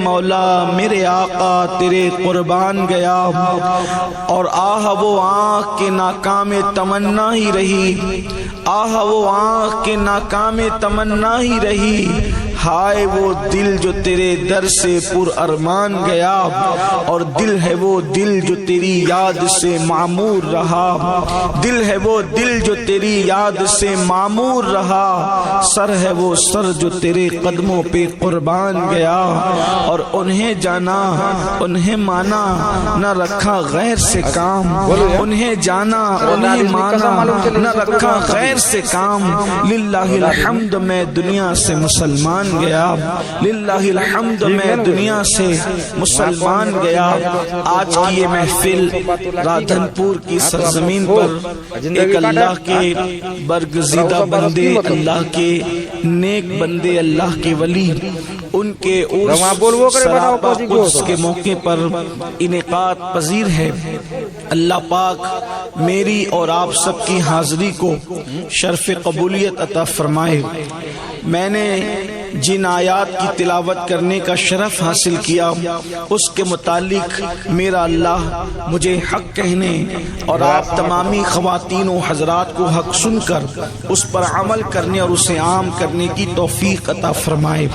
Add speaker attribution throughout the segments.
Speaker 1: مولا میرے آقا تیرے قربان گیا، اور آہ وہ آنکھ کے ناکام تمنا ہی رہی، آہ وہ آنکھ کے ناکام تمنا ہی رہی، ہائے وہ دل جو تیرے در سے پر ارمان گیا، اور دل ہے وہ دل جو تیری یاد سے معمور رہا، دل ہے وہ دل جو تیری یاد سے معمور رہا، سر ہے وہ سر جو تیرے قدموں پہ قربان گیا، اور انہیں جانا انہیں مانا نہ رکھا غیر سے کام، انہیں جانا انہیں مانا نہ رکھا غیر سے کام، للہ الحمد میں دنیا سے مسلمان گیا، للہ الحمد میں دنیا سے مسلمان گیا۔ آج کی یہ محفل رادھن پور کی سرزمین پر ایک اللہ کے برگزیدہ بندے، اللہ کے نیک بندے، اللہ کے ولی، ان کے عرس سراپا قدس کے موقع پر انعقاد پذیر ہے۔ اللہ پاک میری اور آپ سب کی حاضری کو شرف قبولیت عطا فرمائے۔ میں نے جن آیات کی تلاوت کرنے کا شرف حاصل کیا اس کے متعلق میرا اللہ مجھے حق کہنے اور آپ تمامی خواتین و حضرات کو حق سن کر اس پر عمل کرنے اور اسے عام کرنے کی توفیق عطا فرمائے۔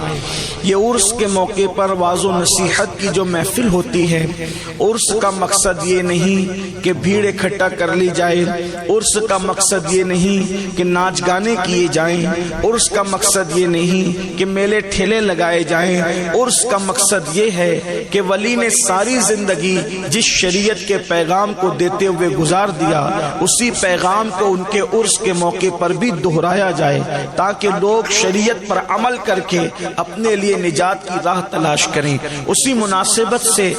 Speaker 1: یہ عرس کے موقع پر واعظ و نصیحت کی جو محفل ہوتی ہے، عرس کا مقصد یہ نہیں کہ بھیڑ اکٹھا کر لی جائے، عرس کا مقصد یہ نہیں کہ ناچ گانے کیے جائیں، عرس کا مقصد یہ نہیں کہ میلے ٹھیلے لگائے جائیں، عرس کا مقصد یہ ہے کہ ولی نے ساری زندگی جس شریعت کے پیغام کو دیتے ہوئے گزار دیا، اسی پیغام کو ان کے عرس کے موقع پر بھی دہرایا جائے، تاکہ لوگ شریعت پر عمل کر کے اپنے لیے نجات کی راہ تلاش کریں۔ اسی مناسبت سے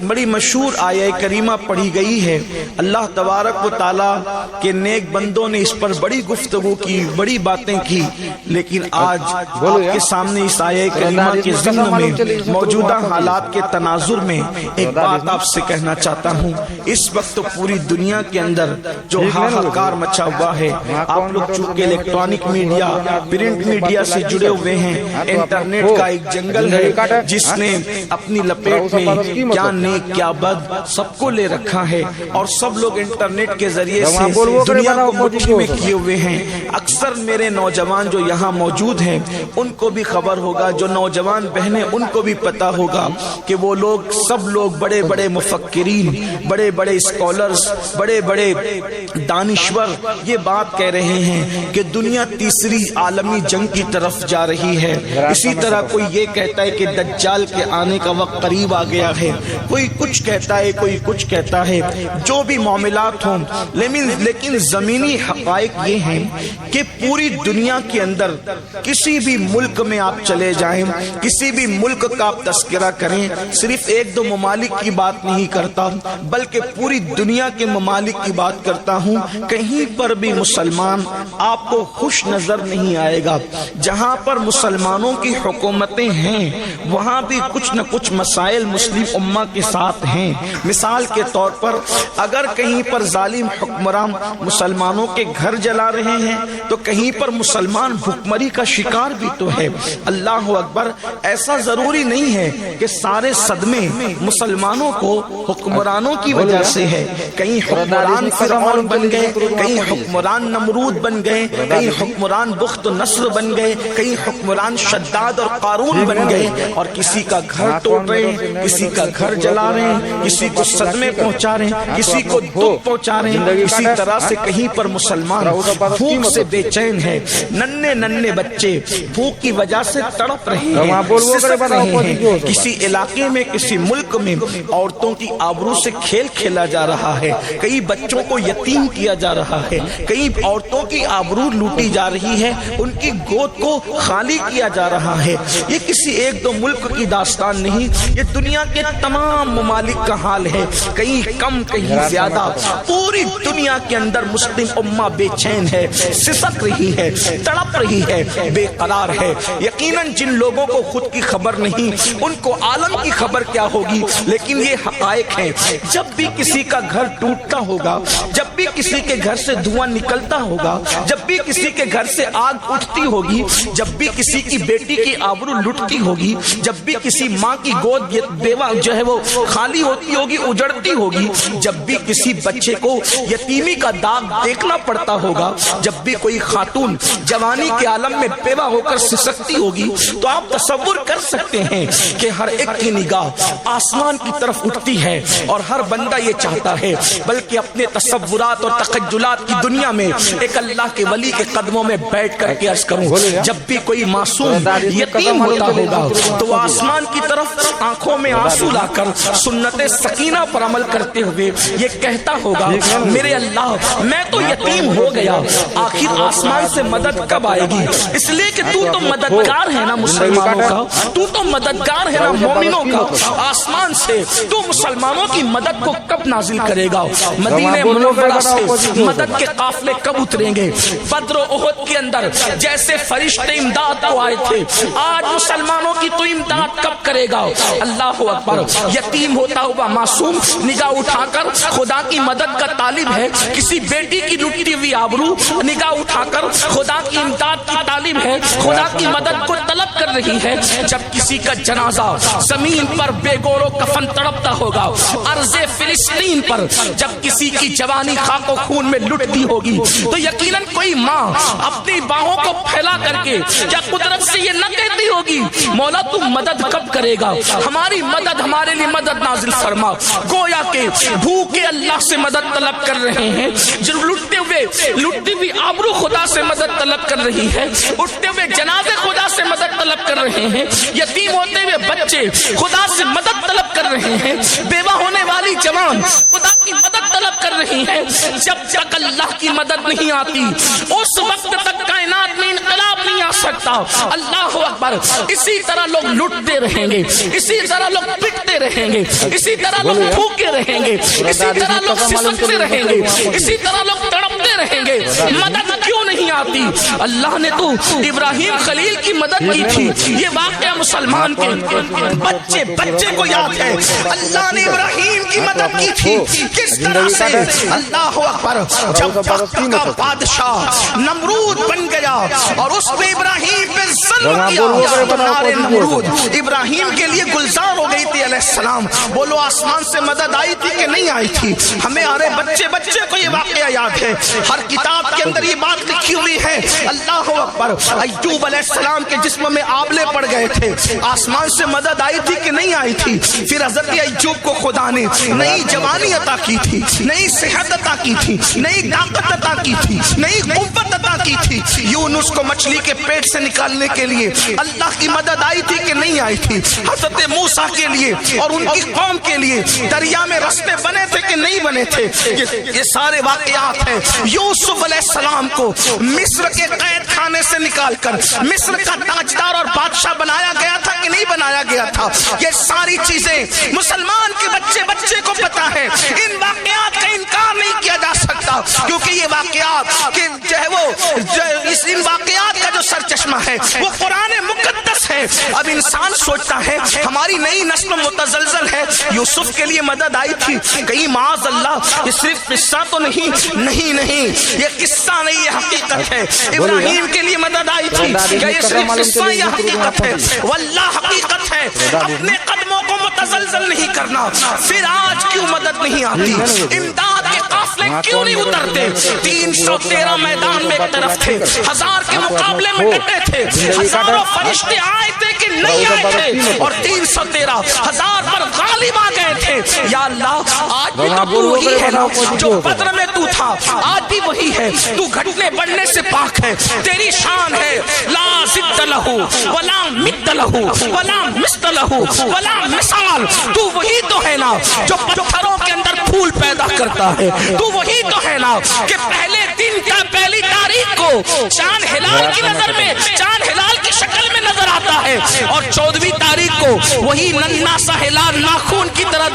Speaker 1: بڑی مشہور آیہ کریمہ پڑھی گئی ہے۔ اللہ تبارک و تعالیٰ کے نیک بندوں نے اس پر بڑی گفتگو کی، بڑی باتیں کی، لیکن آج آپ کے سامنے اس آیہ کریمہ کے ضمن میں موجودہ حالات کے تناظر میں ایک بات آپ سے کہنا چاہتا ہوں۔ اس وقت پوری دنیا کے اندر جو ہاہاکار مچا ہوا ہے، آپ لوگ چونکہ الیکٹرانک میڈیا، پرنٹ میڈیا سے جڑے ہوئے ہیں، انٹرنیٹ کا ایک جنگل ہے جس نے اپنی لپیٹ میں کیا نیک کیا بد سب کو لے رکھا ہے، اور سب لوگ انٹرنیٹ کے ذریعے سے دنیا کو مٹھی میں کیے ہوئے ہیں۔ اکثر میرے نوجوان جو یہاں موجود ہیں ان کو بھی خبر ہوگا، جو نوجوان بہنیں ان کو بھی پتا ہوگا کہ وہ لوگ سب لوگ بڑے بڑے مفکرین، بڑے بڑے اسکالرز، بڑے بڑے دانشور یہ بات کہہ رہے ہیں کہ دنیا تیسری عالمی جنگ کی طرف جا رہی ہے۔ اسی طرح کوئی یہ کہتا ہے کہ دجال کے آنے کا وقت قریب آ گیا ہے، کوئی کچھ کہتا ہے، کوئی کچھ کہتا ہے۔ جو بھی معاملات ہوں، لیکن زمینی حقائق یہ ہیں کہ پوری دنیا کے اندر کسی بھی ملک میں آپ چلے جائیں، کسی بھی ملک کا آپ تذکرہ کریں، صرف ایک دو ممالک کی بات نہیں کرتا بلکہ پوری دنیا کے ممالک کی بات کرتا ہوں، کہیں پر بھی مسلمان آپ کو خوش نظر نہیں آئے گا۔ جہاں پر مسلمانوں کی حکومتیں ہیں وہاں بھی کچھ نہ کچھ مسائل مسلم امہ کے ساتھ ہیں۔ مثال کے طور پر اگر کہیں پر ظالم حکمران مسلمانوں کے گھر جلا رہے ہیں تو کہیں پر مسلمان بھوکمری کا شکار بھی تو ہے۔ اللہ اکبر، ایسا ضروری نہیں ہے کہ سارے صدمے مسلمانوں کو حکمرانوں کی وجہ سے ہے۔ کہیں حکمران فرعون بن گئے، کہیں حکمران نمرود بن گئے، کہیں حکمران بخت و نصر بن گئے، کہیں حکمران شداد اور قارون بن گئے، اور کسی کا گھر توڑ رہے ہیں، کسی کا گھر جلا رہے ہیں، کسی کو صدمے پہنچا رہے ہیں، کسی کو دکھ پہنچا رہے ہیں۔ اسی طرح سے کہیں پر مسلمان بھوک سے بے چین ہے، ننھے ننھے بچے بھوک کی وجہ سے تڑپ رہے ہیں، سسک رہے ہیں۔ کسی علاقے میں، کسی ملک میں عورتوں کی آبرو سے کھیل کھیلا جا رہا ہے، کئی بچوں کو یتیم کیا جا رہا ہے، کئی عورتوں کی آبرو لوٹی جا رہی ہے، ان کی گود کو خالی کیا جا رہا ہے۔ یہ کسی ایک دو ملک کی داستان نہیں، یہ دنیا کے تمام ممالک کا حال ہے، کہیں کم کہیں زیادہ۔ پوری دنیا کے اندر مسلم امہ بے چین ہے، سسک رہی ہے، تڑپ رہی ہے، بے قرار ہے۔ یقیناً جن لوگوں کو خود کی خبر نہیں ان کو عالم کی خبر کیا ہوگی، لیکن یہ حقائق ہیں۔ جب بھی کسی کا گھر ٹوٹتا ہوگا، جب بھی کسی کے گھر سے دھواں نکلتا ہوگا، جب بھی کسی کے گھر سے آگ اٹھتی ہوگی، جب بھی کسی کی بیٹی کی آبرو لٹتی ہوگی، جب بھی کسی ماں کی گود بیوہ جو ہے وہ خالی ہوتی ہوگی، اجڑتی ہوگی، جب بھی کسی بچے کو یتیمی کا داغ دیکھنا پڑتا ہوگا، جب بھی کوئی خاتون جوانی کے عالم میں بیوہ ہو کر سسکتی ہوگی، تو آپ تصور کر سکتے ہیں کہ ہر ایک کی نگاہ آسمان کی طرف اٹھتی ہے، اور ہر بندہ یہ چاہتا ہے بلکہ اپنے تصورات اور تخیلات کی دنیا میں ایک اللہ کے ولی کے قدموں میں بیٹھ کر کے عرض کروں، جب بھی کوئی معصوم یتیم ہوتا ہوگا تو وہ آسمان کی طرف آنکھوں میں آنسو لا کر سنت سکینہ پر عمل کرتے ہوئے یہ کہتا ہوگا، میرے اللہ میں تو یتیم ہو گیا، آخر آسمان سے مدد کب آئے گی؟ اس لیے کہ تو مددگار ہے نا مسلمانوں کا، تو مددگار ہے نا مومنوں کا، آسمان سے تو مسلمانوں کی مدد کو کب نازل کرے گا؟ مدینہ منورہ سے مدد کے قافلے کب اتریں گے؟ بدر و احد کے اندر جیسے فرشتے امداد کو آئے تھے، آج مسلمانوں کی تو امداد کب کرے گا؟ اللہ اکبر۔ یتیم ہوتا ہوا معصوم نگاہ اٹھا کر خدا کی مدد کا طالب ہے، کسی بیٹی کی لٹتی ہوئی آبرو نگاہ اٹھا کر خدا کی امداد کی طالب ہے، خدا کی مدد کو طلب کر رہی ہے۔ جب کسی کا جنازہ زمین پر بے گور و کفن تڑپتا ہوگا، ارض فلسطین پر جب کسی کی جوانی خاک و خون میں لٹتی ہوگی، تو یقیناً کوئی ماں اپنی باہوں کو پھیلا کر کے کیا قدرت سے یہ نہ کہتی ہوگی، مولا تو مدد کب کرے گا؟ ہماری مدد، ہمارے لیے مدد نازل فرما۔ گویا کہ بھوکے اللہ سے مدد طلب کر رہے ہیں، جو لٹتی ہوئی آبرو خدا سے مدد طلب کر رہی ہے، اٹھتے ہوئے جنازے خدا سے مدد طلب کر رہے ہیں، یتیم ہوتے ہوئے بچے خدا سے مدد طلب کر رہے ہیں، بیوہ ہونے والی جوان خدا کی مدد طلب کر رہی ہے۔ جب تک اللہ کی مدد نہیں آتی اس وقت تک کائنات میں انقلاب نہیں آ سکتا۔ اللہ اکبر۔ اسی طرح لوگ لٹتے رہیں گے، اسی طرح لوگ پٹتے رہیں گے، اسی طرح لوگ بھوکے رہیں گے، اسی طرح لوگ سسکتے رہیں گے، اسی طرح لوگ تڑپتے رہیں گے۔ مدد کیوں نہیں آتی؟ اللہ نے تو ابراہیم خلیل کی مدد کی تھی۔ یہ واقعہ مسلمان کے بچے کو یاد ہے، اللہ نے ابراہیم کی مدد کی تھی۔ کس طرح سے؟ اللہ اکبر۔ جب وقت کا بادشاہ نمرود بن گیا اور اس نے ابراہیم پہ ظلم کیا، تو نار نمرود ابراہیم کے لیے گلزار ہو گئی تھی علیہ السلام۔ بولو آسمان سے مدد آئی تھی کہ نہیں آئی تھی؟ ہمیں ہمارے بچے کو یہ واقعہ یاد ہے، ہر کتاب کے اندر یہ بات لکھی ہوئی ہے۔ اللہ اکبر۔ ایوب علیہ السلام کے جسم میں آبلے پڑ گئے تھے، آسمان سے مدد آئی تھی کہ نہیں آئی تھی؟ پھر حضرت ایوب کو خدا نے نئی جوانی عطا کی تھی، نئی صحت عطا کی تھی، نئی طاقت عطا کی تھی، نئی قوت عطا کی تھی۔ یونس کو مچھلی کے پیٹ سے نکالنے کے لیے اللہ کی مدد آئی تھی کہ نہیں آئی تھی؟ حضرت موسیٰ کے لیے اور ان کی قوم کے لیے دریا میں رستے بنے تھے کہ نہیں بنے تھے؟ یہ سارے واقعات ہیں۔ یوسف علیہ السلام کو مصر کے قید خانے سے نکال کر مصر کا تاجدار اور بادشاہ بنایا گیا تھا کہ نہیں بنایا گیا تھا؟ یہ ساری چیزیں مسلمان کے بچے کو پتا ہے۔ ان واقعات کا انکار نہیں کیا جا سکتا، کیونکہ یہ واقعات کہ جو ہے وہ ان واقعات کا جو سرچشمہ ہے وہ قرآن مقدس ہے۔ اب انسان سوچتا ہے ہماری نئی نسل متزلزل ہے، یوسف کے لیے مدد آئی تھی، کہیں معاذ اللہ یہ صرف قصہ تو نہیں، یہ قصہ نہیں، یہ حقیقت ہے۔ ابراہیم کے لیے مدد آئی تھی، کیا یہ صرف قصہ؟ یہ حقیقت ہے، واللہ حقیقت ہے۔ اپنے قدموں کو متزلزل نہیں کرنا۔ پھر آج کیوں مدد نہیں آتی؟ امداد کے قافلے کیوں نہیں اترتے؟ 313 میدان میں ایک طرف تھے، 1000 کے مقابلے میں ڈٹے تھے، ہزاروں فرشتے آئے تھے کہ نہیں آئے تھے، اور 313 1000 پر غالب آ گئے تھے۔ یا اللہ آج بھی تو وہی ہے نا جو بدر میں تو تھا، آج بھی وہی ہے۔ تو گھٹنے بڑھنے سے پاک ہے، تیری شان ہے لا ضد لہ ولا مد لہ ولا مثل لہ ولا مثال۔ تو وہی تو ہے نا جو پتھروں کے اندر پھول پیدا کرتا ہے، تو وہی تو ہے نا کہ پہلے دن کا پہلی تاریخ کو چاند ہلال کی نظر میں چاند ہلال کی شکل میں نظر آتا ہے، اور 14ویں تاریخ کو وہی ننا سا ہلال ناخون کی طرح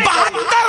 Speaker 1: 72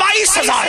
Speaker 1: 22,000,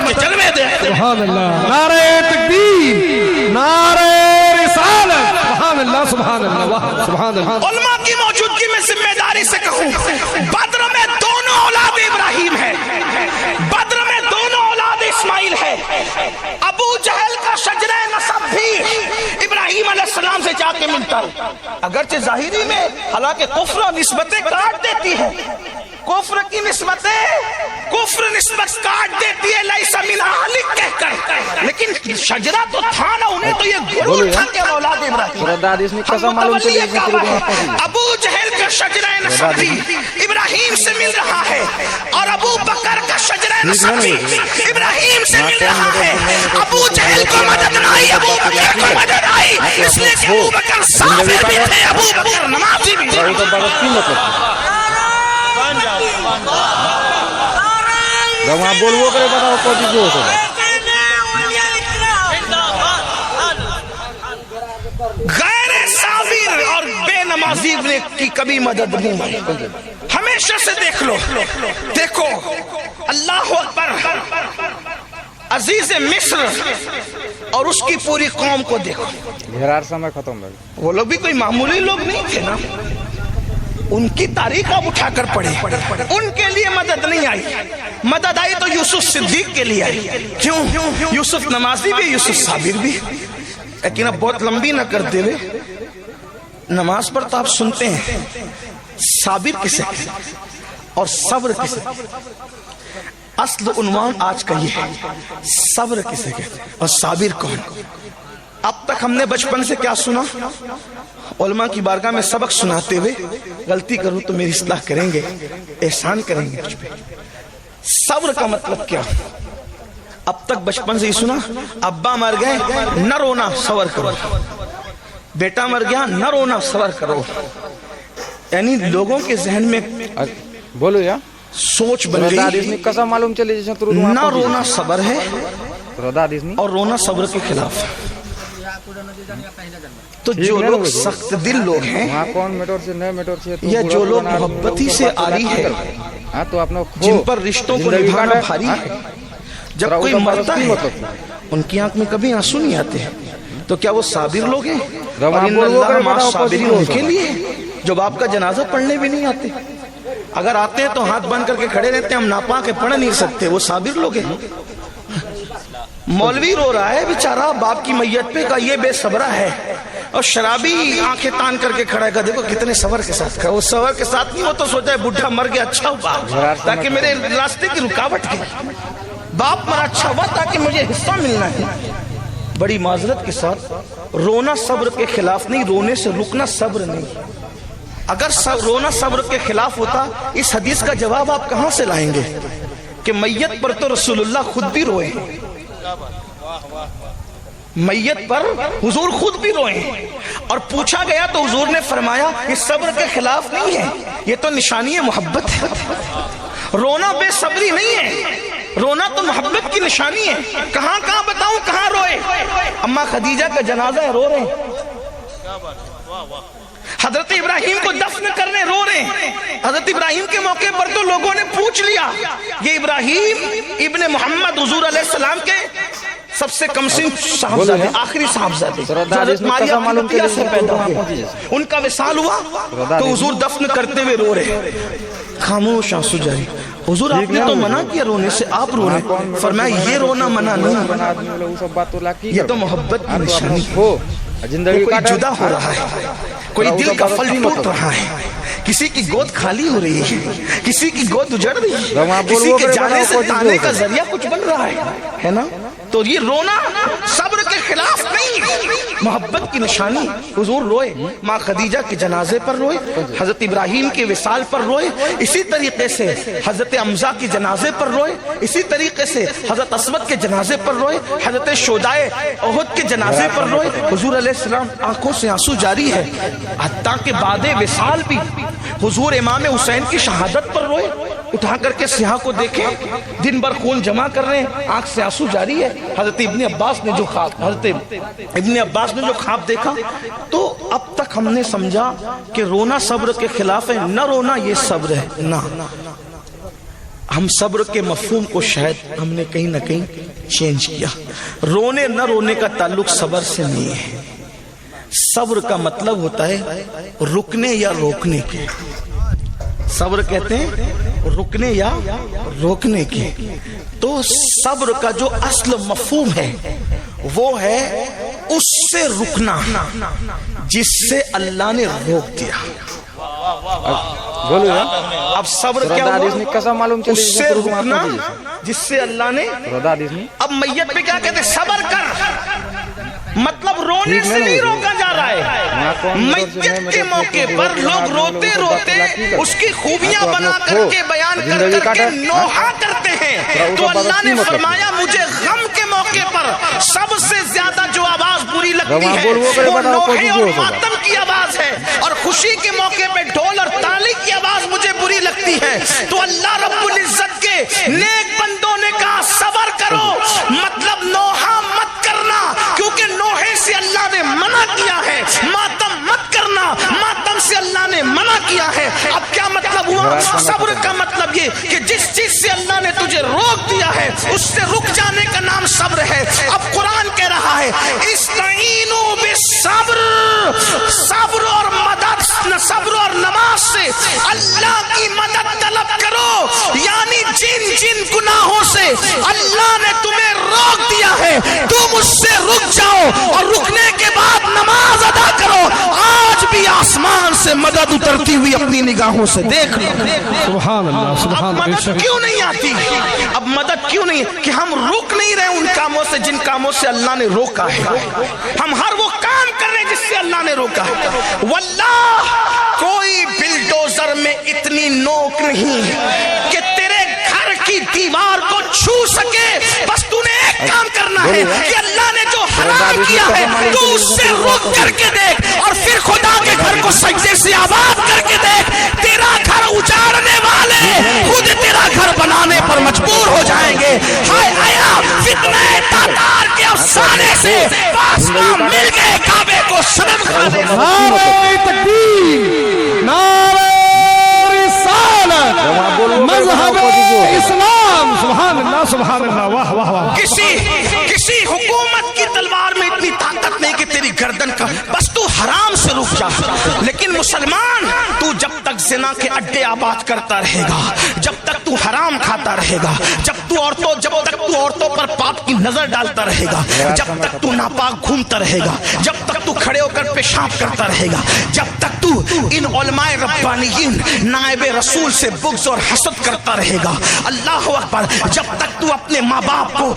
Speaker 1: مدد کے جلوے دے.
Speaker 2: سبحان اللہ. نعرہ تکبیر، نعرہ رسالت. سبحان اللہ، سبحان اللہ، سبحان اللہ.
Speaker 1: علماء کی موجودگی میں ذمہ داری سے کہوں، بدر میں دونوں اولاد ابراہیم ہے، بدر میں دونوں اولاد اسماعیل ہے. ابو جہل کا شجرہ نسب بھی ابراہیم علیہ السلام سے جا کے ملتا ہے، اگرچہ ظاہری میں حالانکہ کفر و نسبتیں کاٹ دیتی ہے، کفر کی نسبتیں، کفر نسبت کاٹ دیتی ہے لیس من اہلک کہہ کر، لیکن شجرہ تو تھا نا، انہیں تو یہ غرور تھا کہ اولاد ابراہیم. ابو جہل کا شجرہ نسب بھی ابراہیم سے مل رہا ہے، اور ابو بکر کا شجرہ نسب بھی ابراہیم سے مل رہا ہے. ابو جہل کو مدد نہ آئی، ابو بکر کو مدد آئی، اس لیے کہ ابو بکر صابر بھی تھے، ابو بکر نمازی بھی تھے.
Speaker 3: بولو کرے بتاؤ کوئی جو ہو.
Speaker 1: غیر صابر اور بے نمازی کی کبھی مدد نہیں آئی. ہمیشہ سے دیکھ لو، دیکھو اللہ اکبر، عزیز مصر اور اس کی پوری قوم کو دیکھو.
Speaker 3: گھرار سمے ختم ہو،
Speaker 1: وہ لوگ بھی کوئی معمولی لوگ نہیں تھے نا، ان کی تاریخ آپ اٹھا کر پڑھیں، ان کے لیے مدد نہیں آئی. مدد آئی تو یوسف صدیق کے لیے آئی. کیوں؟ یوسف نمازی بھی، یوسف صابر بھی. لیکن اب بہت لمبی نہ کرتے ہوئے، نماز پر تو آپ سنتے ہیں صابر کسے اور صبر کسے. اصل عنوان آج کا یہ ہے، صبر کسے کہتے اور صابر کون. اب تک ہم نے بچپن سے کیا سنا؟ علماء کی بارگاہ میں سبق سناتے ہوئے غلطی کروں تو میری اصلاح کریں گے، احسان کریں گے مجھ پہ. صبر کا مطلب کیا؟ اب تک بچپن سے ہی سنا، ابا مر گئے نہ رونا صبر کرو، بیٹا مر گیا نہ رونا صبر کرو. یعنی لوگوں کے ذہن میں
Speaker 3: بولو یا
Speaker 1: سوچ بن گئی
Speaker 3: کسا معلوم چلے جیسے
Speaker 1: نہ رونا صبر ہے
Speaker 3: اور
Speaker 1: رونا صبر کے خلاف. تو جو لوگ سخت دل لوگ ہیں یا جو لوگ محبتی سے آری ہے، جن پر رشتوں کو نبھانا بھاری ہے، جب کوئی مرتا ہے ان کی آنکھ میں کبھی آنسو نہیں آتے ہیں، تو کیا وہ صابر لوگ ہیں؟ اور ان اللہ مع الصابرین ان کے لیے جب آپ کا جنازہ پڑھنے بھی نہیں آتے، اگر آتے ہیں تو ہاتھ بند کر کے کھڑے رہتے ہیں، ہم ناپاک کے پڑھ نہیں سکتے، وہ صابر لوگ ہیں. مولوی رو رہا ہے بیچارہ باپ کی میت پہ، کا یہ بے صبرہ ہے، اور شرابی آنکھیں تان کر کے کھڑا ہے، کہ دیکھو کتنے صبر کے ساتھ کھڑا. وہ صبر کے ساتھ نہیں، وہ تو سوچا ہے بڈھا مر گیا اچھا ہوا تاکہ میرے راستے کی رکاوٹ گئی، باپ مرا اچھا ہوا تاکہ مجھے حصہ ملنا ہے. بڑی معذرت کے ساتھ رونا صبر کے خلاف نہیں، رونے سے رکنا صبر نہیں. اگر رونا صبر کے خلاف ہوتا، اس حدیث کا جواب آپ کہاں سے لائیں گے کہ میت پر تو رسول اللہ خود بھی روئے، میت پر حضور خود بھی روئے، اور پوچھا گیا تو حضور نے فرمایا یہ صبر کے خلاف نہیں ہے، یہ تو نشانی محبت ہے. رونا بے صبری نہیں ہے، رونا تو محبت کی نشانی ہے. کہاں کہاں بتاؤں کہاں روئے؟ اما خدیجہ کا جنازہ ہے، رو رہے ہیں. حضرت ابراہیم کو دفن کرنے رو رہے ہیں. حضرت ابراہیم کے موقع پر تو لوگوں نے پوچھ لیا یہ ابراہیم ابن محمد حضور علیہ السلام کے سب سے کم سن صاحبزادے، آخری صاحبزادے حضرت ماریہ قبطیہ سے پیدا ہوئے، ان کا وصال ہوا تو حضور دفن کرتے ہوئے رو رہے. خاموش آنسو جاری. حضور آپ نے تو منع کیا رونے سے، آپ رو رہے. فرمایا یہ رونا منع نہیں، یہ تو محبت کی نشانی ہے. کوئی جدا ہو رہا ہے، کوئی دل کا پھل ٹوٹ رہا ہے، کسی کی گود خالی ہو رہی ہے، کسی کی گود اجڑ رہی ہے، کسی کے جانے سے تانے کا ذریعہ کچھ بن رہا ہے نا. تو یہ رونا صبر کے خلاف نہیں، محبت کی نشانی. حضور روئے، ماں خدیجہ کے جنازے پر روئے، حضرت ابراہیم کے وصال پر روئے، اسی طریقے سے حضرت حمزہ کے جنازے پر روئے، اسی طریقے سے حضرت اسود کے جنازے پر روئے، حضرت شہدائے احد کے جنازے پر روئے. حضور علیہ السلام آنکھوں سے آنسو جاری ہے، حتیٰ کہ بعد وصال بھی حضور امام حسین کی شہادت پر روئے. اٹھا کر کے سیاہ کو دیکھیں، دن بھر خون جمع کر رہے ہیں، آنکھ سے آنسو جاری ہے. حضرت ابن عباس نے جو خواب دیکھا، تو اب تک ہم نے سمجھا کہ رونا صبر کے خلاف ہے، نہ رونا یہ صبر ہے. نہ ہم صبر کے مفہوم کو شاید ہم نے کہیں نہ کہیں چینج کیا. رونے نہ رونے کا تعلق صبر سے نہیں ہے. صبر کا مطلب ہوتا ہے رکنے یا روکنے کے. صبر کہتے ہیں رکنے یا روکنے کے. تو صبر کا جو اصل مفہوم ہے وہ ہے اس سے رکنا جس سے اللہ نے روک دیا.
Speaker 3: بولو یا
Speaker 1: اب صبر کیا
Speaker 3: رضا
Speaker 1: ہوا؟
Speaker 3: حدیث نہیں کسا معلوم چلی
Speaker 1: اس سے رکنا جس سے اللہ نے.
Speaker 3: رضا حدیث نہیں
Speaker 1: اب میت پہ کیا کہتے ہیں؟ صبر کر. مطلب رونے سے نہیں روکا جا رہا ہے. میت کے موقع پر لوگ روتے روتے اس کی خوبیاں بنا کر کے بیان کر کر کے نوحہ کرتے ہیں. تو اللہ نے فرمایا مجھے غم کے موقع پر سب سے زیادہ جو آواز بری لگتی ہے وہ نوحے اور ماتم کی آواز ہے, اور خوشی کے موقع پہ ڈھول اور تالی کی آواز مجھے بری لگتی ہے. تو اللہ رب العزت کے نیک بندوں نے کہا صبر کرو, مطلب نوحہ مت کرنا کیونکہ نوحے سے اللہ نے منع کیا ہے. ماتم مت کرنا, ماتم سے اللہ نے منع کیا ہے. اب کیا مطلب ہوا؟ صبر کا مطلب یہ کہ جس چیز سے اللہ نے تجھے روک دیا ہے اس سے رک جانے کا نام صبر ہے. اب قرآن کہہ رہا ہے استعینوا بالصبر, صبر اور مدد, صبر اور نماز سے اللہ کی مدد طلب کرو. یعنی جن جن گناہوں سے اللہ نے تمہیں روک دیا ہے تم اس سے رک جاؤ, اور رکنے کے بعد نماز ادا کرو. آج بھی آسمان سے مدد اترتی ہوئی اپنی نگاہوں سے دیکھ لو.
Speaker 2: سبحان اللہ سبحان
Speaker 1: اب
Speaker 2: اللہ.
Speaker 1: مدد کیوں نہیں آتی؟ اب مدد کیوں نہیں؟ کہ ہم رک نہیں رہے ان کاموں سے جن کاموں سے اللہ نے روکا ہے. ہم ہر وہ کام کر رہے ہیں جس سے اللہ نے روکا ہے. واللہ کوئی بلڈوزر میں اتنی نوک نہیں کہ تیرے گھر کی دیوار کو چھو سکے. بس تو نے ایک کام کرنا ہے کہ اللہ نے جو حرام کیا ہے تو اس سے رک کر کے دیکھ, اور پھر خدا کے گھر کو سجدے سے آباد کر کے دیکھ. تیرا گھر اجاڑنے والے خود تیرا گھر بنانے پر مجبور ہو جائیں گے. ہائے آیا فتنہ تاتار کے افسانے سے پاسباں مل گئے کعبے کو صنم کھانے.
Speaker 2: نعرہ تکبیر, نعرہ رسالت, مذہب اسلام. سبحان اللہ سبحان اللہ. واہ واہ واہ.
Speaker 1: کسی حکومت کی تلوار میں اتنی طاقت نہیں کہ تیری گردن کا, بس تو حرام سے رک جا. لیکن مسلمان تو جب تک زنا کے اڈے آباد کرتا رہے گا, جب تک تو حرام کھاتا رہے گا, جب تک تو عورتوں پر پاپ کی نظر ڈالتا رہے گا, جب تک تو ناپاک گھومتا رہے گا, جب تک تو کھڑے ہو کر پیشاب کرتا رہے گا, جب تک تو ان علماء ربانیین نائب رسول سے بغض اور حسد کرتا رہے گا, اللہ اکبر, جب تک تو اپنے ماں باپ کو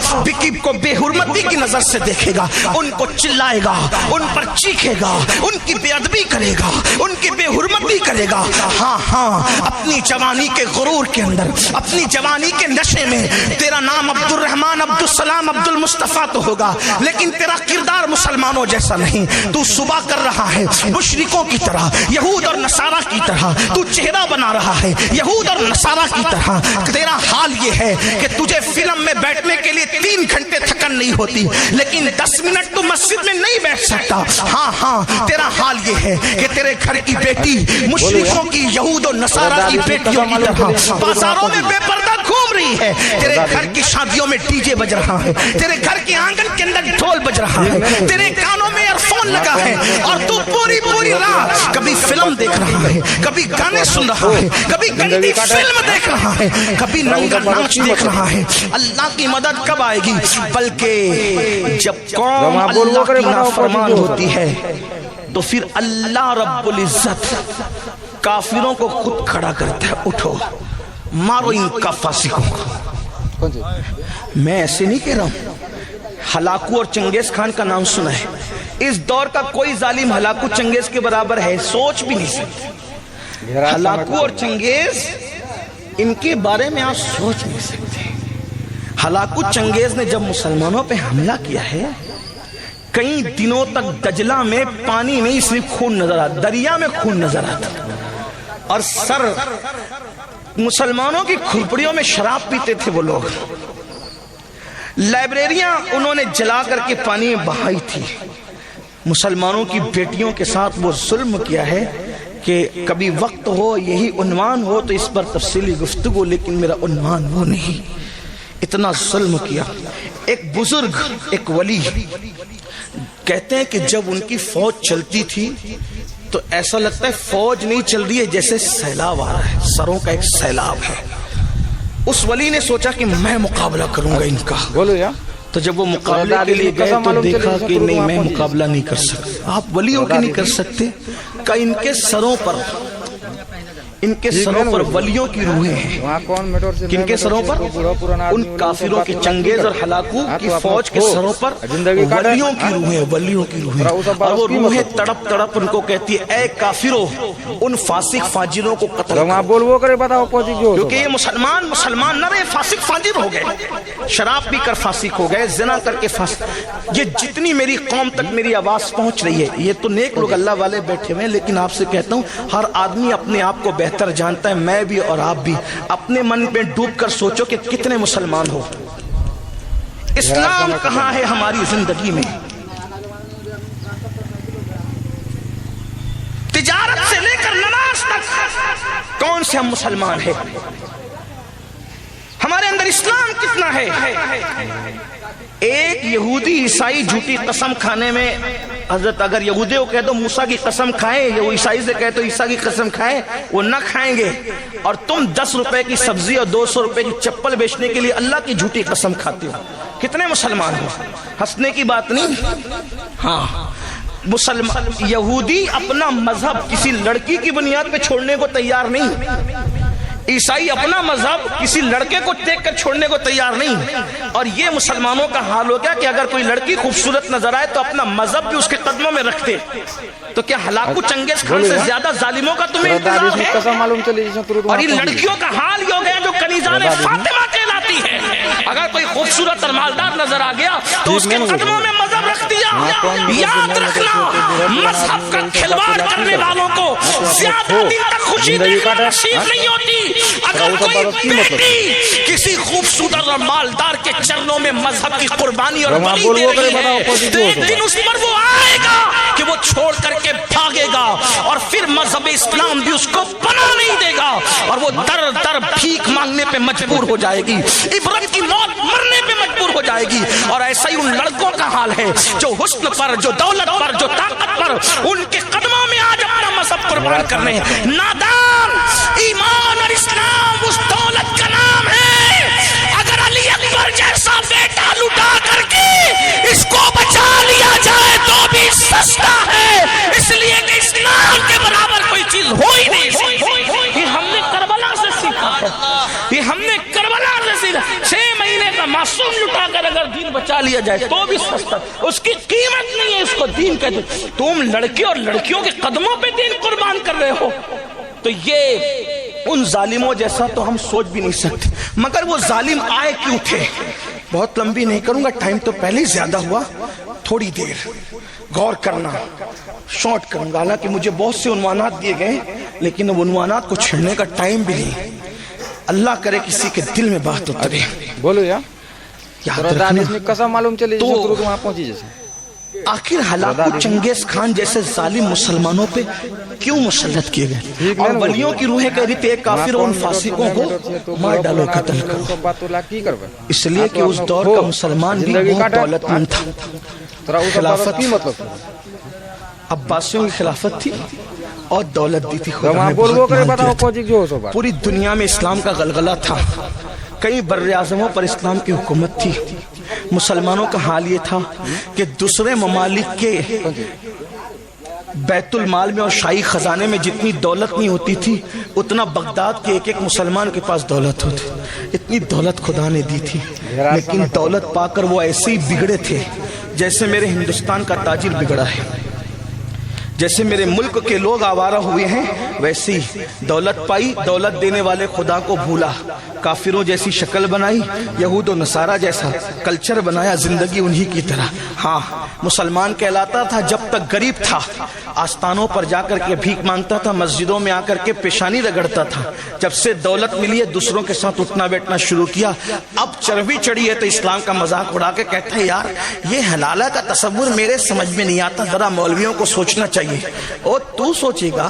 Speaker 1: کو بے حرمتی کی نظر سے دیکھے گا, ان کو چلائے گا, ان پر چیخے گا, ان کی بے ادبی کرے گا, ان کی بے حرمتی کرے گا. ہاں اپنی جوانی کے غرور کے اندر, اپنی جوانی کے نشے میں تیرا نام عبد الرحمن, عبد السلام, عبد المصطفیٰ تو ہوگا, لیکن تیرا کردار مسلمانوں جیسا نہیں. تو صبح کر رہا ہے مشرکوں کی طرح, یہود اور نصارہ کی طرح, تو چہرہ بنا رہا ہے یہود اور نصارہ کی طرح. تیرا حال یہ ہے کہ تجھے فلم میں بیٹھنے کے لیے 3 گھنٹے تھکن نہیں ہوتی, لیکن 10 منٹ تو مسجد میں نہیں بیٹھ سکتا. ہاں تیرا حال یہ ہے کہ تیرے گھر کی بیٹی مشرکوں کی, یہود اور نصارہ کی بیٹیوں کی طرح بازاروں میں بے پردہ گھوم رہی ہے. تیرے گھر کی شادیوں میں ڈی جے بج رہا ہے, تیرے گھر کے آنگن کے اندر ڈھول بج رہا ہے, تیرے کانوں میں ایئر فون لگا ہے, اور تو پوری رات کبھی فلم دیکھ رہا ہے, کبھی گانے سن رہا ہے, کبھی گندی فلم دیکھ رہا ہے, کبھی ننگا ناچ دیکھ رہا ہے. اللہ کی مدد کب آئے گی؟ بلکہ جب قوم اللہ کی نافرمان ہوتی ہے تو پھر اللہ رب العزت کافروں کو خود کھڑا کرتا ہے, اٹھو مارو ان کا فاسقوں کو. میں ایسے نہیں کہہ رہا ہوں. ہلاکو اور چنگیز خان کا نام سنا ہے. اس دور کا کوئی ظالم ہلاکو چنگیز کے برابر ہے, سوچ بھی نہیں سکتے. ہلاکو اور چنگیز ان کے بارے میں آپ سوچ نہیں سکتے. ہلاکو چنگیز نے جب مسلمانوں پہ حملہ کیا ہے, کئی دنوں تک دجلہ میں پانی میں صرف خون نظر آتا, دریا میں خون نظر آتا, اور سر مسلمانوں کی کھرپڑیوں میں شراب پیتے تھے وہ لوگ. لائبریریاں انہوں نے جلا کر کے پانی میں بہائی تھی. مسلمانوں کی بیٹیوں کے ساتھ وہ ظلم کیا ہے کہ کبھی وقت ہو یہی عنوان ہو تو اس پر تفصیلی گفتگو، لیکن میرا عنوان وہ نہیں. اتنا ظلم کیا. ایک بزرگ، ایک ولی کہتے ہیں کہ جب ان کی فوج چلتی تھی تو ایسا لگتا ہے فوج نہیں چل رہی ہے، جیسے سیلاب آ رہا ہے، سروں کا ایک سیلاب ہے. اس ولی نے سوچا کہ میں مقابلہ کروں گا ان کا.
Speaker 3: بولو یا
Speaker 1: تو جب وہ مقابلے کے لیے گئے تو دیکھا کہ نہیں، میں مقابلہ نہیں کر سکتا. آپ ولیوں کے نہیں کر سکتے کہ ان کے سروں پر، ان کے سروں پر ولیوں کی روحیں ہیں.
Speaker 3: وہاں کون میٹور سے
Speaker 1: کن کے سروں پر؟ ان کافروں کے چنگیز اور ہلاکو کی فوج کے سروں پر ولیوں کی روحیں، ولیوں کی روحیں. اور وہ روحیں تڑپ تڑپ ان کو کہتی ہے اے کافروں، ان فاسق فاجروں کو قتل کرو.
Speaker 3: بول وہ کرے بتاؤ پہنچی جو،
Speaker 1: کیونکہ یہ مسلمان نہ رہے، فاسق فاجر ہو گئے، شراب پی کر فاسق ہو گئے، زنا کر کے فاسق. یہ جتنی میری قوم تک میری آواز پہنچ رہی ہے، یہ تو نیک لوگ اللہ والے بیٹھے ہوئے ہیں، لیکن آپ سے کہتا ہوں ہر آدمی اپنے آپ کو بہتر جانتا ہے، میں بھی اور آپ بھی. اپنے من میں ڈوب کر سوچو کہ کتنے مسلمان ہو. اسلام کہاں ہے ہماری زندگی میں؟ تجارت سے لے کر نماز تک کون سے ہم مسلمان ہیں؟ ہمارے اندر اسلام کتنا ہے؟ ایک یہودی عیسائی جھوٹی قسم کھانے میں، حضرت اگر یہودی کو کہہ دو موسیٰ کی قسم کھائیں، یا وہ عیسائی سے کہے تو عیسیٰ کی قسم کھائیں، وہ نہ کھائیں گے. اور تم 10 روپے کی سبزی اور 200 روپے کی چپل بیچنے کے لیے اللہ کی جھوٹی قسم کھاتے ہو. کتنے مسلمان ہو؟ ہنسنے کی بات نہیں. ہاں، مسلمان یہودی اپنا مذہب کسی لڑکی کی بنیاد پہ چھوڑنے کو تیار نہیں، عیسائی اپنا مذہب کسی لڑکے کو دیکھ کر چھوڑنے کو تیار نہیں. اور یہ مسلمانوں کا حال ہو گیا کہ اگر کوئی لڑکی خوبصورت نظر آئے تو اپنا مذہب بھی اس کے قدموں میں رکھتے. تو کیا ہلاکو چنگیز خان سے زیادہ ظالموں کا تمہیں انتظار ہے؟ اور ان لڑکیوں کا حال یہ ہو گیا جو کنیزان فاطمہ کہلاتی ہے. اگر کوئی خوبصورت اور مالدار نظر آ گیا تو اس کے قدموں میں مذہب رکھ دیا. یاد رکھنا، مذہب کا کھلواڑ کرنے والوں کو زیادہ دن تک خوشی دینا نصیب نہیں ہوتی. اگر کوئی بیٹی کسی خوبصورت اور مالدار کے چرنوں میں مذہب کی قربانی اور بلی دے رہی ہے تو ایک دن اس پر وہ آئے گا کہ وہ چھوڑ کر کے بھاگے گا، اور پھر مذہب اسلام بھی اس کو پناہ نہیں دے گا، اور وہ در در بھیک مانگنے پہ مجبور ہو جائے گی، عبرت کی موت مرنے پہ مجبور ہو جائے گی. اور ایسا ہی ان لڑکوں کا حال ہے جو حسن پر، جو دولت پر، جو طاقت پر، ان کے قدموں میں آج اپنا مذہب قربان کرنے ہیں. نادان، ایمان اور اسلام اس دولت کا نام ہے. اگر علی اکبر جیسا بیٹا لٹا کر کے اس کو بچا لیا جائے تو بھی سستا ہے، اس لیے کہ اسلام کے برابر کوئی چیز ہو ہی نہیں سکتی. یہ ہم نے کربلا سے سیکھا ہے، یہ ہم نے کربلا سے سیکھا. 6 مہینے کا معصوم لٹا کر اگر دین بچا لیا جائے تو بھی سستا، اس کی قیمت نہیں ہے. اس کو دین کہتے. تم لڑکے اور لڑکیوں کے قدموں پہ دین قربان کر رہے ہو. تو یہ ان ظالموں جیسا تو ہم سوچ بھی نہیں سکتے. مگر وہ ظالم آئے کیوں تھے؟ بہت لمبی نہیں کروں گا، ٹائم تو پہلے ہی زیادہ ہوا. تھوڑی دیر غور کرنا، شارٹ کروں گا. حالانکہ مجھے بہت سے عنوانات دیے گئے لیکن اب عنوانات کو چھڑنے کا ٹائم بھی نہیں. اللہ کرے کسی کے دل میں بات اترے.
Speaker 3: بولو یا
Speaker 1: یاد رکھنا،
Speaker 3: قسم معلوم چلی
Speaker 1: تو
Speaker 3: وہاں پہنچی جیسے
Speaker 1: آخر ہلاکو چنگیز خان جیسے ظالم مسلمانوں پہ کیوں مسلط کیے گئے؟ اور ولیوں کی روحیں کہہ رہی تھی ایک کافر اور ان فاسقوں کو مار ڈالو، قتل کرو. اس لیے کہ اس دور کا مسلمان بھی بہت دولت مند تھا. خلافت کی مطلب عباسیوں کی خلافت تھی اور دولت دی تھی. پوری دنیا میں اسلام کا غلغلہ تھا، کئی بر اعظموں پر اسلام کی حکومت تھی. مسلمانوں کا حال یہ تھا کہ دوسرے ممالک کے بیت المال میں اور شاہی خزانے میں جتنی دولت نہیں ہوتی تھی اتنا بغداد کے ایک ایک مسلمان کے پاس دولت ہوتی. اتنی دولت خدا نے دی تھی، لیکن دولت پا کر وہ ایسے ہی بگڑے تھے جیسے میرے ہندوستان کا تاجر بگڑا ہے. جیسے میرے ملک کے لوگ آوارہ ہوئے ہیں ویسے ہی دولت پائی، دولت دینے والے خدا کو بھولا، کافروں جیسی شکل بنائی، یہود و نصارہ جیسا کلچر بنایا، زندگی انہی کی طرح. ہاں، مسلمان کہلاتا تھا جب تک غریب تھا، آستانوں پر جا کر کے بھیک مانگتا تھا، مسجدوں میں آ کر کے پیشانی رگڑتا تھا. جب سے دولت ملی ہے دوسروں کے ساتھ اٹھنا بیٹھنا شروع کیا. اب چربی چڑھی ہے تو اسلام کا مذاق اڑا کے کہتا ہے یار یہ حلالہ کا تصور میرے سمجھ میں نہیں آتا، ذرا مولویوں کو سوچنا چاہیے. اور تو سوچے گا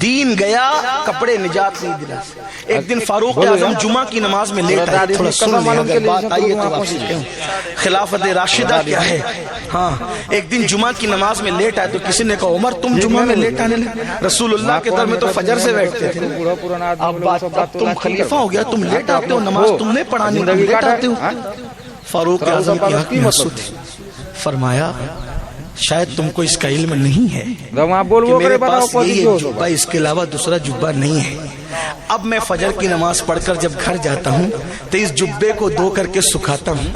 Speaker 1: دین گیا کپڑے نجات نہیں دلا. ایک دن فاروق اعظم جمعہ کی نماز میں لیٹ آئے. تھوڑا سن لیں اگر بات آئی ہے تو آپ سے کہوں. خلافت راشدہ کیا ہے. ہاں ایک دن جمعہ کی نماز میں لیٹ آئے تو کسی نے کہا عمر تم جمعہ میں لیٹ آنے لگے. رسول اللہ کے در میں تو فجر سے بیٹھتے تھے. اب تم خلیفہ ہو گیا, تم لیٹ آتے ہو, نماز تم نے پڑھانی, تم لیٹ آتے ہو. فاروق اعظم کی حق میں حسود فرمایا شاید تم کو اس کا علم نہیں ہے کہ میرے پاس یہی ایک جبہ, اس کے علاوہ دوسرا جبہ نہیں ہے. اب میں فجر کی نماز پڑھ کر جب گھر جاتا ہوں تو اس جبے کو دھو کر کے سکھاتا ہوں,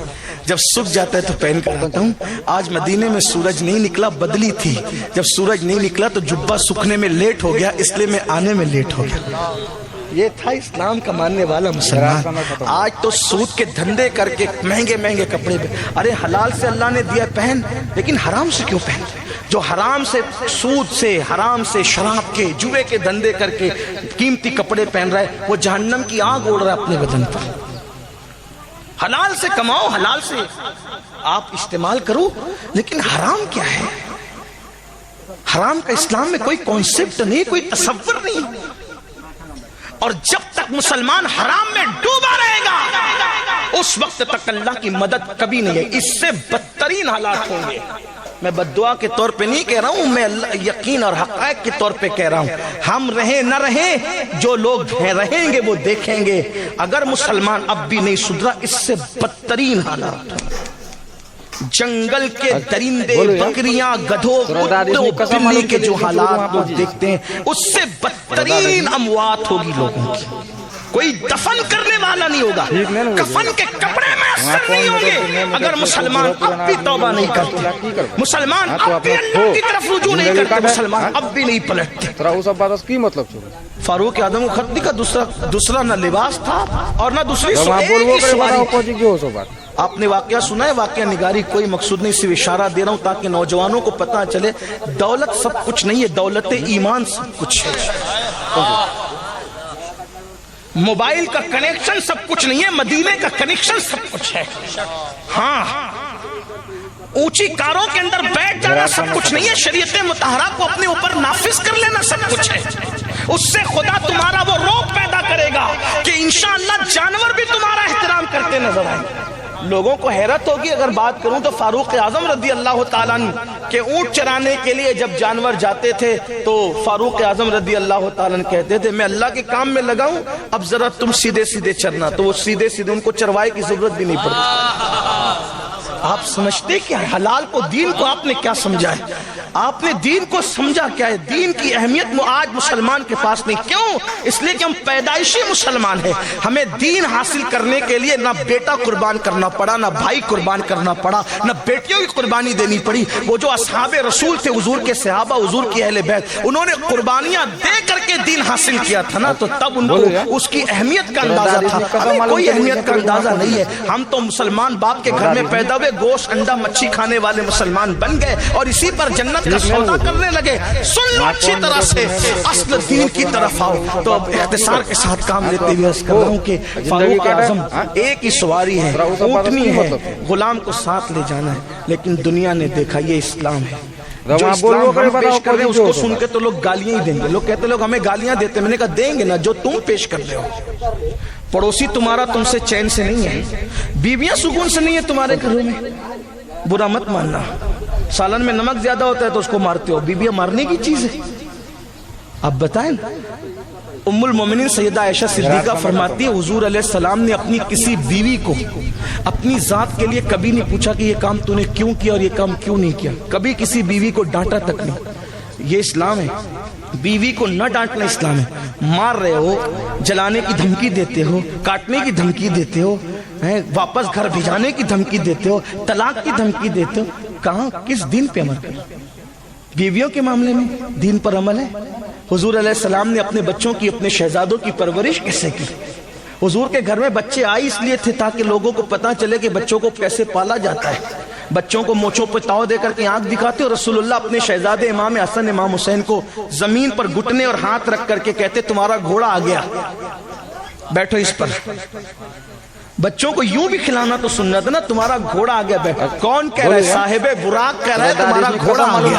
Speaker 1: جب سکھ جاتا ہے تو پہن کر آتا ہوں. آج مدینے میں سورج نہیں نکلا, بدلی تھی, جب سورج نہیں نکلا تو جبہ سکھنے میں لیٹ ہو گیا, اس لیے میں آنے میں لیٹ ہو گیا. یہ تھا اسلام کا ماننے والا مسلمان. آج تو سود کے دھندے کر کے مہنگے مہنگے کپڑے پہ, ارے حلال سے اللہ نے دیا پہن, لیکن حرام سے کیوں پہن؟ جو حرام سے, سود سے, حرام سے, شراب کے, جوے کے دھندے کر کے قیمتی کپڑے پہن رہا ہے, وہ جہنم کی آگ اوڑھ رہا ہے اپنے بدن پر. حلال سے کماؤ, حلال سے آپ استعمال کرو, لیکن حرام کیا ہے؟ حرام کا اسلام میں کوئی کانسیپٹ نہیں, کوئی تصور نہیں. اور جب تک مسلمان حرام میں ڈوبا رہے گا اس وقت تک اللہ کی مدد کبھی نہیں ہے. اس سے بدترین حالات ہوں گے. میں بددعا کے طور پہ نہیں کہہ رہا ہوں, میں یقین اور حقائق کے طور پہ کہہ رہا ہوں. ہم رہیں نہ رہیں, جو لوگ رہیں گے وہ دیکھیں گے. اگر مسلمان اب بھی نہیں سدھرا اس سے بدترین حالات ہوں. جنگل کے درندے, بکریاں, گدھوں, کتوں, بلی کے جو حالات لوگ دیکھتے ہیں اس سے بدترین اموات ہوگی لوگوں کی. کوئی دفن کرنے والا نہیں ہوگا, کفن کے کپڑے میسر نہیں ہوں گے اگر مسلمان اب بھی توبہ نہیں کرتے, مسلمان اب بھی اللہ کی طرف رجوع نہیں کرتے, مسلمان اب بھی نہیں پلٹتے. فاروق اعظم کو خط لکھا, دوسرا نہ لباس تھا اور نہ دوسری سواری. آپ نے واقعہ سنا ہے, واقعہ نگاری کوئی مقصود نہیں, صرف اشارہ دے رہا ہوں تاکہ نوجوانوں کو پتہ چلے دولت سب کچھ نہیں ہے, دولت ایمان سب کچھ ہے. موبائل کا کنیکشن سب کچھ نہیں ہے, مدینے کا کنیکشن سب کچھ ہے. ہاں اونچی کاروں کے اندر بیٹھ جانا سب کچھ نہیں ہے, شریعت مطہرہ کو اپنے اوپر نافذ کر لینا سب کچھ ہے. اس سے خدا تمہارا وہ روپ پیدا کرے گا کہ انشاءاللہ جانور بھی تمہارا احترام کرتے نظر آئیں. لوگوں کو حیرت ہوگی اگر بات کروں تو فاروق اعظم رضی اللہ تعالیٰ عنہ کہ اونٹ چرانے کے لیے جب جانور جاتے تھے تو فاروق اعظم رضی اللہ تعالیٰ عنہ کہتے تھے میں اللہ کے کام میں لگا ہوں, اب ذرا تم سیدھے سیدھے چرنا. تو وہ سیدھے سیدھے, ان کو چروائے کی ضرورت بھی نہیں پڑتی. آپ سمجھتے کیا ہے حلال کو, دین کو آپ نے کیا سمجھا ہے؟ آپ نے دین کو سمجھا کیا ہے؟ دین کی اہمیت آج مسلمان کے پاس نہیں. کیوں؟ اس لیے کہ ہم پیدائشی مسلمان ہیں. ہمیں دین حاصل کرنے کے لیے نہ بیٹا قربان کرنا پڑا, نہ بھائی قربان کرنا پڑا, نہ بیٹیوں کی قربانی دینی پڑی. وہ جو اصحاب رسول تھے, حضور کے صحابہ, حضور کی اہل بیت, انہوں نے قربانیاں دے کر کے دین حاصل کیا تھا نا, تو تب ان کو اس کی اہمیت کا اندازہ تھا. ہمیں کوئی اہمیت کا اندازہ نہیں ہے. ہم تو مسلمان باپ کے گھر میں پیدا ہوئے, گوشت انڈا مچھی کھانے والے مسلمان بن گئے اور اسی پر جنت کا سودا کرنے لگے. سن لو اچھی طرح سے, اصل دین کی طرف آؤ. تو اب اختصار کے ساتھ کام لیتے ہوئے عرض کر رہا ہوں کہ فاروق اعظم ایک ہی سواری ہے, اونٹنی ہے, غلام کو ساتھ لے جانا ہے. لیکن دنیا نے دیکھا یہ اسلام ہے. جو اسلام ہم پیش کر رہے ہیں اس کو سن کے تو لوگ گالیاں ہی دیں گے. لوگ کہتے لوگ ہمیں گالیاں دیتے, میں نے کہا دیں گے نا جو تم پیش کر رہے ہو. پڑوسی تمہارا تم سے چین سے نہیں ہے, بیویاں سکون سے نہیں ہے تمہارے گھروں میں, برا مت ماننا. سالن میں نمک زیادہ ہوتا ہے تو اس کو مارتے ہو, بیویاں مارنے کی چیز ہے. اب بتائیں, ام المومنین سیدہ عائشہ صدیقہ فرماتی ہے حضور علیہ السلام نے اپنی کسی بیوی کو اپنی ذات کے لیے کبھی نہیں پوچھا کہ یہ کام تو نے کیوں کیا اور یہ کام کیوں نہیں کیا. کبھی کسی بیوی کو ڈانٹا تک نہیں. یہ اسلام ہے. بیوی کو نہ ڈانٹنا اسلام ہے. مار رہے ہو, جلانے کی دھمکی دیتے ہو, کاٹنے کی دھمکی دیتے ہو, واپس گھر بھیجانے کی دھمکی دیتے ہو, طلاق کی دھمکی دیتے ہو, کہاں کس دین پہ عمل کر؟ بیویوں کے معاملے میں دین پر عمل ہے. حضور علیہ السلام نے اپنے بچوں کی, اپنے شہزادوں کی پرورش کیسے کی؟ حضور کے گھر میں بچے آئے اس لیے تھے تاکہ لوگوں کو پتا چلے کہ بچوں کو کیسے پالا جاتا ہے. بچوں کو موچوں پہ تاؤ دے کر کے آنکھ دکھاتے, اور رسول اللہ اپنے شہزادے امام حسن امام حسین کو زمین پر گھٹنے اور ہاتھ رکھ کر کے کہتے تمہارا گھوڑا آ گیا, بیٹھو اس پر. بچوں کو یوں بھی کھلانا تو سنت ہے نا, تمہارا گھوڑا آ گیا بیٹھو. کون کہہ رہا ہے؟ صاحب براق کہہ رہا ہے تمہارا گھوڑا آ گیا.